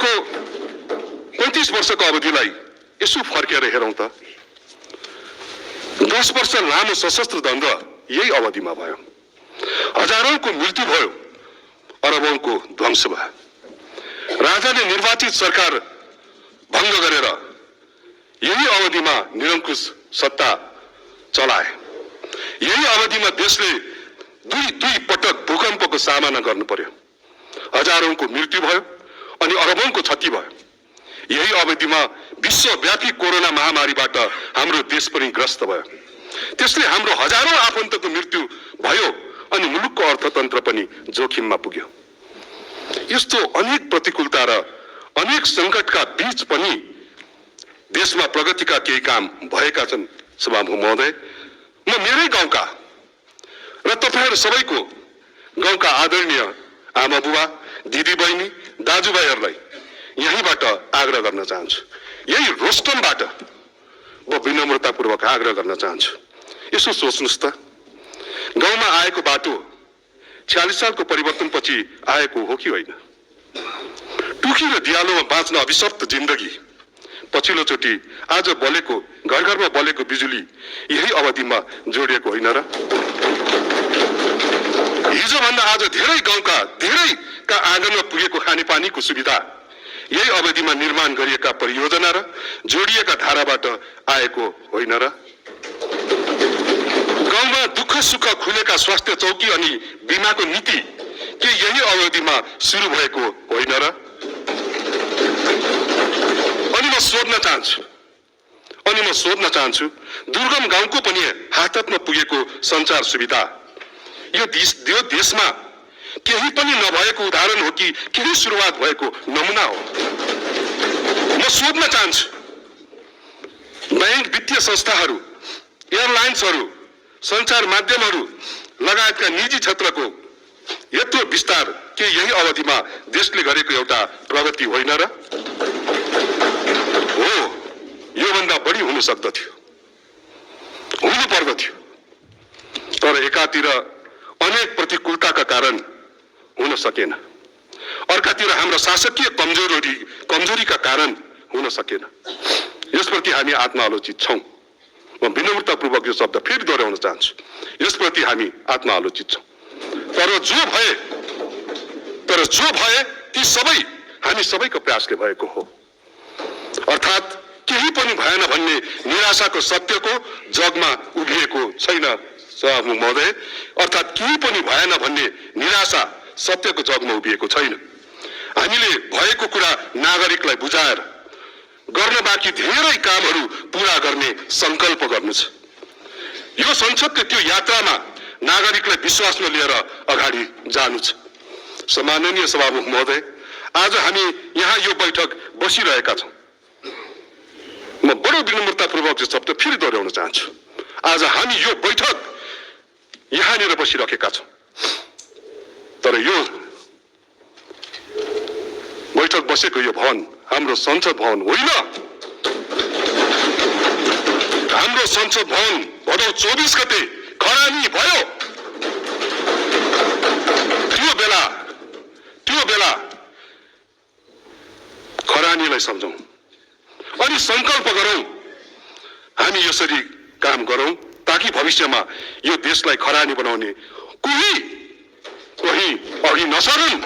गएको 35 वर्षको अवधिलाई यसो फर्केर हेरौँ त। 10 वर्ष लामो सशस्त्र द्वन्द्व यही अवधिमा भयो। हजारौंको मृत्यु भयो, अरबौंको ध्वंस भयो। राजाले निर्वाचित सरकार भङ्ग गरेर यही अवधिमा निरङ्कुश सत्ता चलाए। यही अवधिमा देशले दुई पटक भूकम्पको सामना गर्नु पर्यो। हजारौंको मृत्यु भयो अनि अरबौंको क्षति भयो। यही अवधिमा विश्वव्यापी कोरोना महामारीबाट हाम्रो देश पनि ग्रस्त भयो। त्यसले हाम्रो हजारौं आफन्तको मृत्यु भयो अनि मुलुकको अर्थतन्त्र पनि जोखिममा पुग्यो। यस्तो अनेक प्रतिकूलता र अनेक संकटका बीच पनि देशमा प्रगतिका केही काम भएका छन्। सभामुख महोदय, म मेरै गाउँका र तपाईहरु सबैको गाउँका आदरणीय आमा बुबा, दिदी बहिनी, दाजुभाइहरूलाई यहीँबाट आग्रह गर्न चाहन्छु। यही रोस्टमबाट म विनम्रतापूर्वक आग्रह गर्न चाहन्छु। यसो सोच्नुस् त, गाउँमा आएको बाटो 46 सालको परिवर्तनपछि आएको हो कि होइन? टुकी र दियालोमा बाँच्न अभिशप्त जिन्दगी पछिल्लो चोटि आज बलेको घर घरमा बलेको बिजुली यही अवधिमा जोडिएको होइन र? हिजो भन्दा आज धेरै गाउँका धेरैका आँगनमा पुगेको खानेपानीको सुविधा यही अवधिमा निर्माण गरिएका परियोजना र जोडिएका धाराबाट आएको होइन र? गाउँमा दुःख सुख खुलेका स्वास्थ्य चौकी अनि बिमाको नीति के यही अवधिमा सुरु भएको होइन र? अनि म सोध्न चाहन्छु दुर्गम गाउँको पनि हातमा पुगेको सञ्चार सुविधा यो देशमा केही पनि नभएको उदाहरण हो कि केही सुरुवात भएको नमुना हो? म सोध्न चाहन्छु बैंक, वित्तीय संस्थाहरू, एयरलाइन्सहरू, सञ्चार माध्यमहरू लगायतका निजी क्षेत्रको यत्रो विस्तार के यही अवधिमा देशले गरेको एउटा प्रगति होइन र? हो, योभन्दा बढी हुन सक्दथ्यो, हुनु पर्दथ्यो। तर एकातिर अनेक प्रतिकूलताका कारण हुन सकेन, अर्कातिर हाम्रा शासकीय कमजोरीका कारण हुन सकेन। यसप्रति हामी आत्मालोचित छौं। म विनम्रतापूर्वक यो शब्द फेरि दोहोऱ्याउन चाहन्छु, यसप्रति हामी आत्मालोचित छौं। तर जो भए ती सबै हामी सबैको प्रयासले भएको हो। अर्थात् केही पनि भएन भन्ने निराशाको सत्यको जगमा उभिएको छैन सभामुख महोदय। अर्थात् केही पनि भएन भन्ने निराशा सत्यको जगमा उभिएको छैन। हामीले भएको कुरा नागरिकलाई बुझाएर गर्न बाँकी धेरै कामहरू पूरा गर्ने संकल्प गर्नु छ। यो संसदको त्यो यात्रामा नागरिकलाई विश्वासमा लिएर अगाडि जानु छ। सम्माननीय सभामुख महोदय, आज हामी यहाँ यो बैठक बसिरहेका छौं। म बडो विनम्रतापूर्वक यो शब्द फेरि दोहोऱ्याउन चाहन्छु। आज हामी यो बैठक यहाँनिर बसिरहेका छौं, तर यो बैठक बसेको यो भवन हाम्रो संसद भवन होइन। हाम्रो संसद भवन भदौ 24 गते खरानी भयो। त्यो बेला खरानीलाई सम्झौं अनि संकल्प गरौं हामी यसरी काम गरौं ताकि भविष्यमा यो देशलाई खरानी बनाउने कोही अघि नसरुन्।